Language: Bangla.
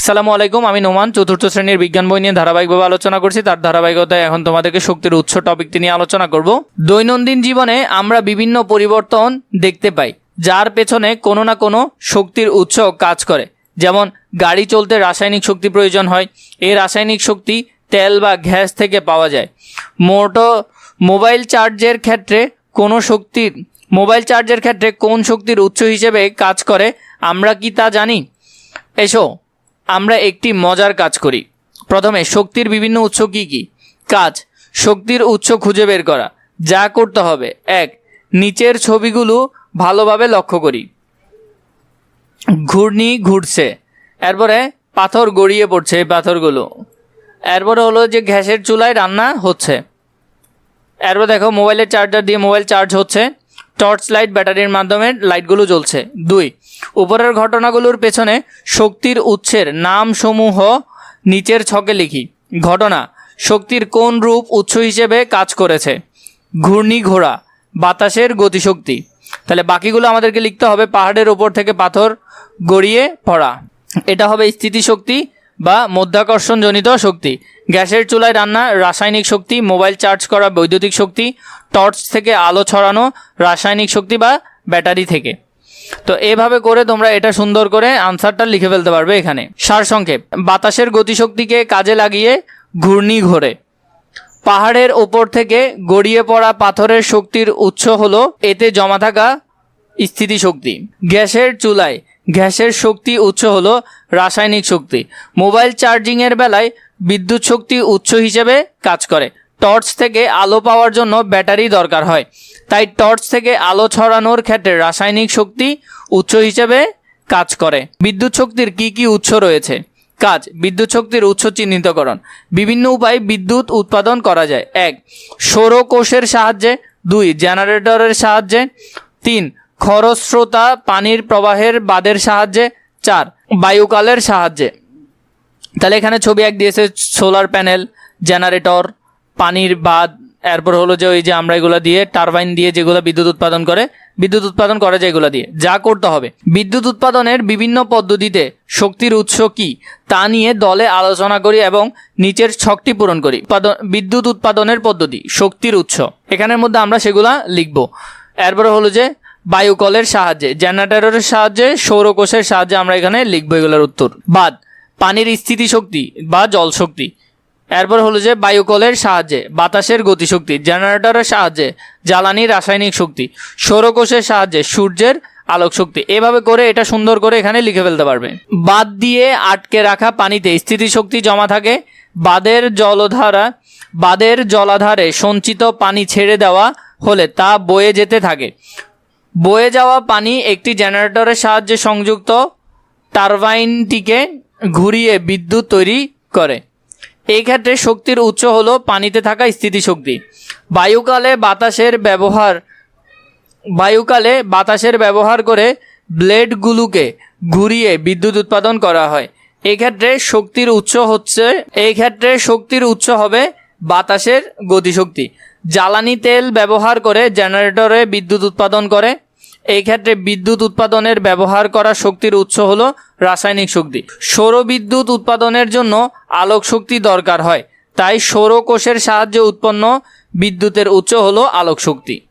আসসালামু আলাইকুম, আমি নোমান চতুর্থ শ্রেণীর বিজ্ঞান বই নিয়ে ধারাবাহিকভাবে আলোচনা করছি। তার ধারাবাহিকতায় এখন তোমাদেরকে শক্তির উৎস টপিকটি নিয়ে আলোচনা করব। দৈনন্দিন জীবনে আমরা বিভিন্ন পরিবর্তন দেখতে পাই, যার পেছনে কোনো না কোনো শক্তির উৎস কাজ করে। যেমন গাড়ি চলতে রাসায়নিক শক্তি প্রয়োজন হয়, এই রাসায়নিক শক্তি তেল বা গ্যাস থেকে পাওয়া যায়। মোবাইল চার্জের ক্ষেত্রে কোন শক্তির উৎস হিসেবে কাজ করে আমরা কি তা জানি? এসো আমরা একটি মজার কাজ করি। প্রথমে শক্তির বিভিন্ন উৎস কি কি? কাজ: শক্তির উৎস খুঁজে বের করা। যা করতে হবে: 1. নিচের ছবিগুলো ভালোভাবে লক্ষ্য করি। ঘূর্ণি ঘুরছে, এরপরে পাথর গড়িয়ে পড়ছে, এই পাথরগুলো। এরপরে হলো যে গ্যাসের চুলায় রান্না হচ্ছে। এরপর দেখো মোবাইলের চার্জার দিয়ে মোবাইল চার্জ হচ্ছে। টর্চ লাইট, ব্যাটারির মাধ্যমে লাইটগুলো জ্বলছে। 2. উপরের ঘটনাগুলোর পেছনে শক্তির উৎসের নামসমূহ নিচের ছকে লিখি। ঘটনা: শক্তির কোন রূপ উৎস হিসেবে কাজ করেছে? ঘূর্ণি ঘোরা, বাতাসের গতিশক্তি। তাহলে বাকিগুলো আমাদেরকে লিখতে হবে। পাহাড়ের ওপর থেকে পাথর গড়িয়ে পড়া, এটা হবে স্থিতিশক্তি বা মধ্যাকর্ষণজনিত শক্তি। গ্যাসের চুলায় রান্না, রাসায়নিক শক্তি। মোবাইল চার্জ করা, বৈদ্যুতিক শক্তি। টর্চ থেকে আলো ছড়ানো, রাসায়নিক শক্তি বা ব্যাটারি থেকে। তো এভাবে করে তোমরা এটা সুন্দর করে আনসারটা লিখে ফেলতে পারবে। এখানে সারসংক্ষেপ: বাতাসের গতিশক্তিকে কাজে লাগিয়ে ঘূর্ণি ঘোরে। পাহাড়ের ওপর থেকে গড়িয়ে পড়া পাথরের শক্তির উৎস হলো এতে জমা থাকা স্থিতিশক্তি। গ্যাসের চুলায় গ্যাসের শক্তি উৎস হলো রাসায়নিক শক্তি। মোবাইল চার্জিংয়ের বেলায় বিদ্যুৎ শক্তি উৎস হিসেবে কাজ করে। টর্চ থেকে আলো পাওয়ার জন্য ব্যাটারি দরকার হয়, তাই টর্চ থেকে আলো ছড়ানোর ক্ষেত্রে রাসায়নিক শক্তি উৎস হিসেবে কাজ করে। বিদ্যুৎ শক্তির কি কি উৎস রয়েছে? কাজ: বিদ্যুৎ শক্তির উৎস চিহ্নিতকরণ। বিভিন্ন উপায়ে বিদ্যুৎ উৎপাদন করা যায়। 1. সৌরকোষের সাহায্যে। 2. জেনারেটরের সাহায্যে। 3. খরস্রোতা পানির প্রবাহের বাঁধের সাহায্যে। 4. বায়ুকালের সাহায্যে। তাহলে এখানে ছবি 1 দিয়েছে সোলার প্যানেল, জেনারেটর, পানির বাঁধ। এরপর হলো যে ওই যে আমরা এগুলো দিয়ে টারবাইন দিয়ে যেগুলো বিদ্যুৎ উৎপাদন করা যায় এগুলো দিয়ে। যা করতে হবে: বিদ্যুৎ উৎপাদনের বিভিন্ন পদ্ধতিতে শক্তির উৎস কি তা নিয়ে দলে আলোচনা করি এবং নিচের ছকটি পূরণ করি। বিদ্যুৎ উৎপাদনের পদ্ধতি, শক্তির উৎস, এখানের মধ্যে আমরা সেগুলা লিখব। এরপরে হলো যে বায়ুকলের সাহায্যে, জেনারেটরের সাহায্যে, সৌরকোষের সাহায্যে আমরা এখানে লিখবো এগুলোর উত্তর। বাদ: পানির স্থিতিশক্তি বা জল শক্তি। এরপর হলো যে বায়ুকলের সাহায্যে বাতাসের গতিশক্তি, জেনারেটরের সাহায্যে জ্বালানি রাসায়নিক শক্তি, সৌরকোষের সাহায্যে সূর্যের আলোক শক্তি। এভাবে করে এটা সুন্দর করে এখানে লিখে ফেলতে পারবে। বাঁধ দিয়ে আটকে রাখা পানিতে স্থিতিশক্তি জমা থাকে। বাঁধের জলাধারে সঞ্চিত পানি ছেড়ে দেওয়া হলে তা বয়ে যেতে থাকে। বয়ে যাওয়া পানি একটি জেনারেটরের সাহায্যে সংযুক্ত টারবাইনটিকে ঘুরিয়ে বিদ্যুৎ তৈরি করে। এই ক্ষেত্রে শক্তির উৎস হলো পানিতে থাকা স্থিতিশক্তি। বায়ুকালে বাতাসের ব্যবহার করে ব্লেডগুলোকে ঘুরিয়ে বিদ্যুৎ উৎপাদন করা হয়। এই ক্ষেত্রে শক্তির উৎস হবে বাতাসের গতিশক্তি। জ্বালানি তেল ব্যবহার করে জেনারেটরে বিদ্যুৎ উৎপাদন করে। এই ক্ষেত্রে বিদ্যুৎ উৎপাদনের ব্যবহার করা শক্তির উৎস হলো রাসায়নিক শক্তি। সৌর বিদ্যুৎ উৎপাদনের জন্য আলোক শক্তি দরকার হয়, তাই সৌরকোষের সাহায্যে উৎপন্ন বিদ্যুতের উৎস হলো আলোক শক্তি।